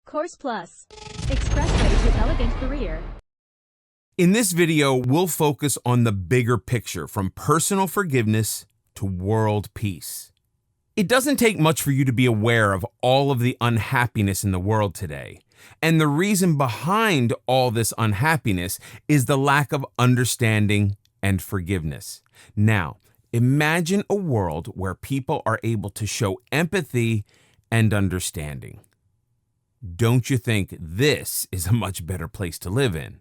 Course Plus. Expressway to elegant career. In this video, we'll focus on the bigger picture from personal forgiveness to world peace. It doesn't take much for you to be aware of all of the unhappiness in the world today. And the reason behind all this unhappiness is the lack of understanding and forgiveness. Now, imagine a world where people are able to show empathy and understanding. Don't you think this is a much better place to live in?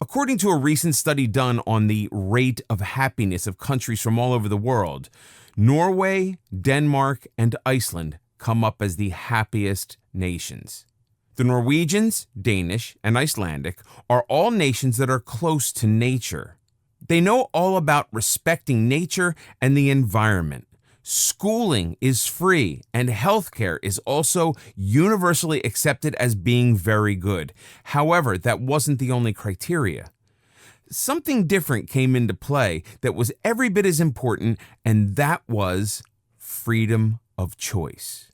According to a recent study done on the rate of happiness of countries from all over the world, Norway, Denmark, and Iceland come up as the happiest nations. The Norwegians, Danish, and Icelandic are all nations that are close to nature. They know all about respecting nature and the environment. Schooling is free, and healthcare is also universally accepted as being very good. However, that wasn't the only criteria. Something different came into play that was every bit as important, and that was freedom of choice.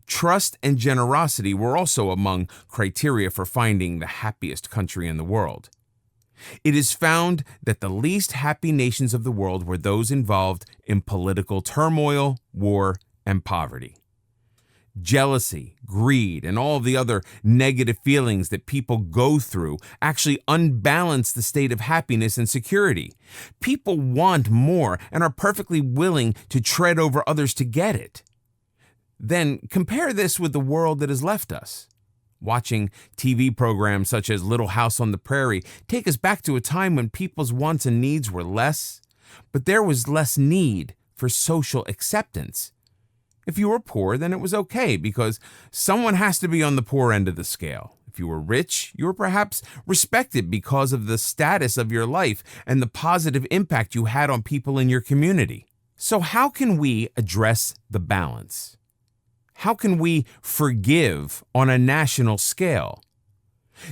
Trust and generosity were also among criteria for finding the happiest country in the world. It is found that the least happy nations of the world were those involved in political turmoil, war, and poverty. Jealousy, greed, and all the other negative feelings that people go through actually unbalance the state of happiness and security. People want more and are perfectly willing to tread over others to get it. Then compare this with the world that has left us. Watching TV programs such as Little House on the Prairie take us back to a time when people's wants and needs were less, but there was less need for social acceptance. If you were poor, then it was okay because someone has to be on the poor end of the scale. If you were rich, you were perhaps respected because of the status of your life and the positive impact you had on people in your community. So how can we address the balance? How can we forgive on a national scale?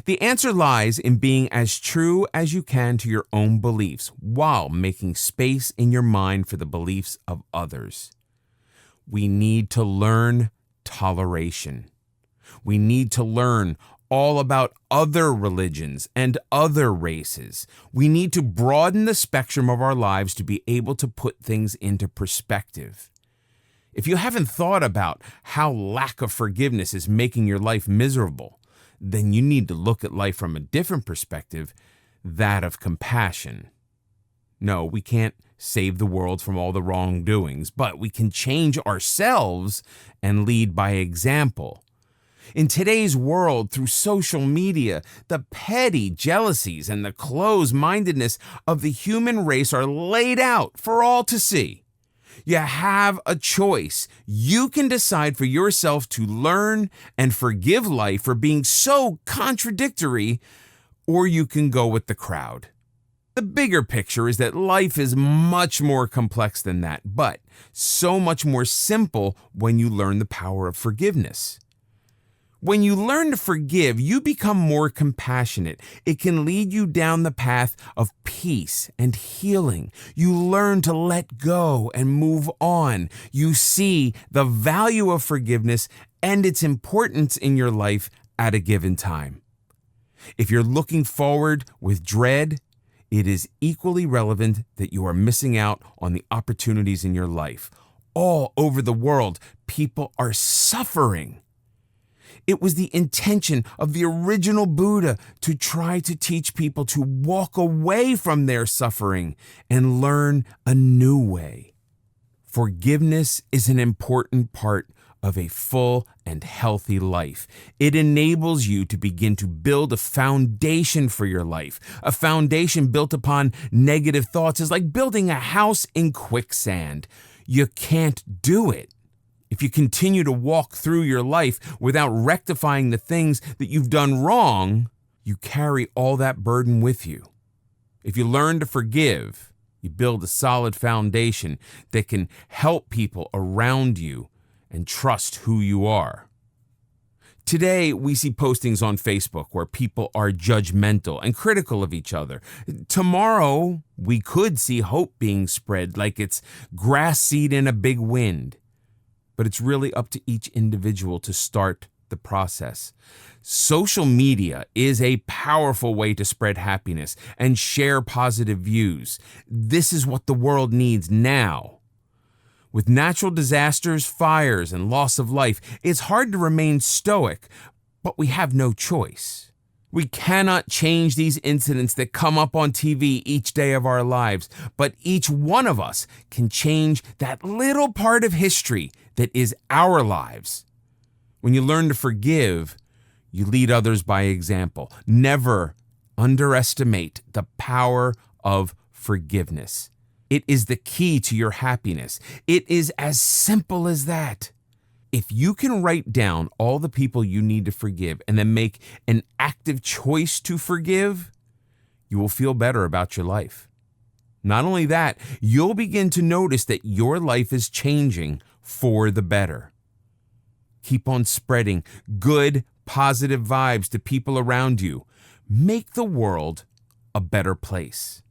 The answer lies in being as true as you can to your own beliefs while making space in your mind for the beliefs of others. We need to learn toleration. We need to learn all about other religions and other races. We need to broaden the spectrum of our lives to be able to put things into perspective. If you haven't thought about how lack of forgiveness is making your life miserable, then you need to look at life from a different perspective, that of compassion. No, we can't save the world from all the wrongdoings, but we can change ourselves and lead by example. In today's world, through social media, the petty jealousies and the closed-mindedness of the human race are laid out for all to see. You have a choice. You can decide for yourself to learn and forgive life for being so contradictory, or you can go with the crowd. The bigger picture is that life is much more complex than that, but so much more simple when you learn the power of forgiveness. When you learn to forgive, you become more compassionate. It can lead you down the path of peace and healing. You learn to let go and move on. You see the value of forgiveness and its importance in your life at a given time. If you're looking forward with dread, it is equally relevant that you are missing out on the opportunities in your life. All over the world, people are suffering. It was the intention of the original Buddha to try to teach people to walk away from their suffering and learn a new way. Forgiveness is an important part of a full and healthy life. It enables you to begin to build a foundation for your life. A foundation built upon negative thoughts is like building a house in quicksand. You can't do it. If you continue to walk through your life without rectifying the things that you've done wrong, you carry all that burden with you. If you learn to forgive, you build a solid foundation that can help people around you and trust who you are. Today, we see postings on Facebook where people are judgmental and critical of each other. Tomorrow, we could see hope being spread like it's grass seed in a big wind. But it's really up to each individual to start the process. Social media is a powerful way to spread happiness and share positive views. This is what the world needs now. With natural disasters, fires, and loss of life, it's hard to remain stoic, but we have no choice. We cannot change these incidents that come up on TV each day of our lives, but each one of us can change that little part of history that is our lives. When you learn to forgive, you lead others by example. Never underestimate the power of forgiveness. It is the key to your happiness. It is as simple as that. If you can write down all the people you need to forgive and then make an active choice to forgive, you will feel better about your life. Not only that, you'll begin to notice that your life is changing for the better. Keep on spreading good, positive vibes to people around you. Make the world a better place.